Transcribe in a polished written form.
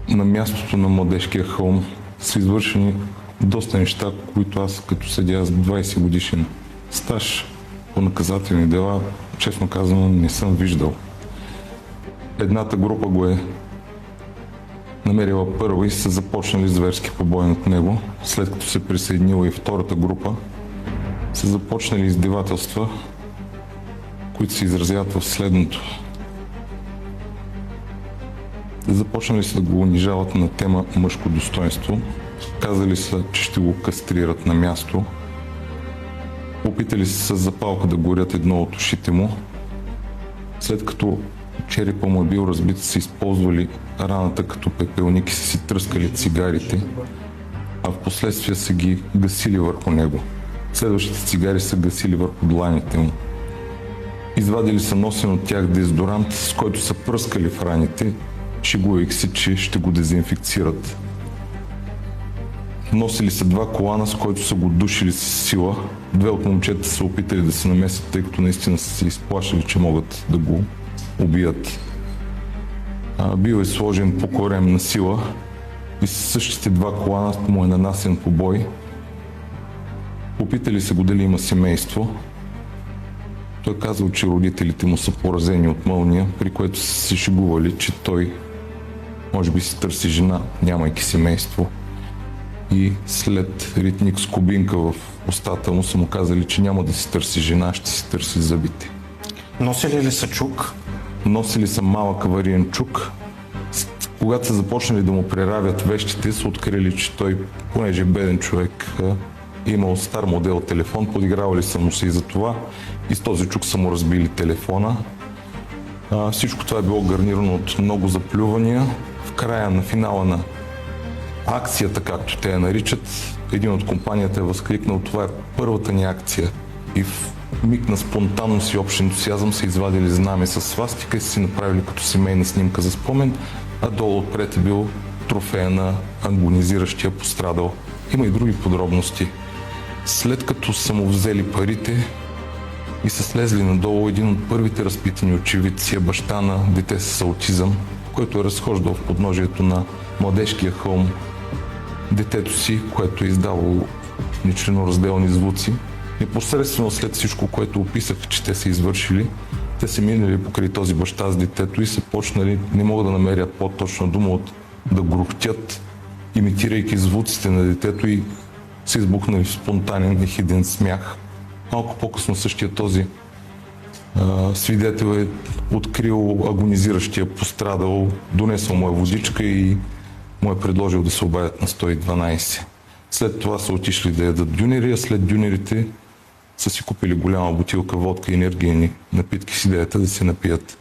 на мястото на Младежкия хълм са извършени доста неща, които аз като съдия с 20 годишен стаж по наказателни дела, честно казано, не съм виждал. Едната група го е намерила първо и са започнали зверски побой над него. След като се присъединила и втората група, са започнали издевателства, които се изразяват в следното. Започнали са да го унижават на тема мъжко достоинство. Казали са, че ще го кастрират на място. Опитали се с запалка да горят едно от ушите му. След като черепа му е бил разбит, са използвали раната като пепелник и са си тръскали цигарите, а в последствие са ги гасили върху него. Следващите цигари са гасили върху дланите му. Извадили са носен от тях дезодорант, с който са пръскали в раните, шегувайки се, че ще го дезинфекцират. Носили са 2 колана, с които са го душили с сила. 2 от момчета са опитали да се намесят, тъй като наистина са се изплашили, че могат да го убият. Бил е сложен по корем на сила и с същите 2 колана му е нанасен побой. Опитали се го дали има семейство. Той казал, че родителите му са поразени от мълния, при което са се шегували, че той може би си търси жена, нямайки семейство. И след ритник с кубинка в устата му са му казали, че няма да си търси жена, ще си търси зъбите. Носили ли са чук? Носили са малък авариен чук. Когато са започнали да му преравят вещите, са открили, че той, понеже е беден човек, е имал стар модел телефон, подигравали са му се и за това и с този чук са му разбили телефона. Всичко това е било гарнирано от много заплювания. В края на финала на акцията, както те я наричат, един от компанията е възкликнал: "Това е първата ни акция", и в миг на спонтанност и общ ентусиазъм са извадили знаме с свастика и са си направили като семейна снимка за спомен, а долу отпред е бил трофея на агонизиращия пострадал. Има и други подробности. След като са му взели парите и са слезли надолу, един от първите разпитани очевидци е баща на дете с аутизъм, който е разхождал в подножието на Младежкия хълм детето си, което е издавало нечленоразделни звуци. Непосредствено след всичко, което описах, че те са извършили, те са минали покрай този баща с детето и са почнали, не мога да намерят по-точна дума, от да грухтят, имитирайки звуците на детето, и са избухнали в спонтанен и хиден смях. Малко по-късно същия този свидетел е открил агонизиращия пострадал, донесъл му е водичка и му е предложил да се обадят на 112. След това са отишли да ядат дюнери, а след дюнерите са си купили голяма бутилка водка и енергийни напитки с идеята да се напият.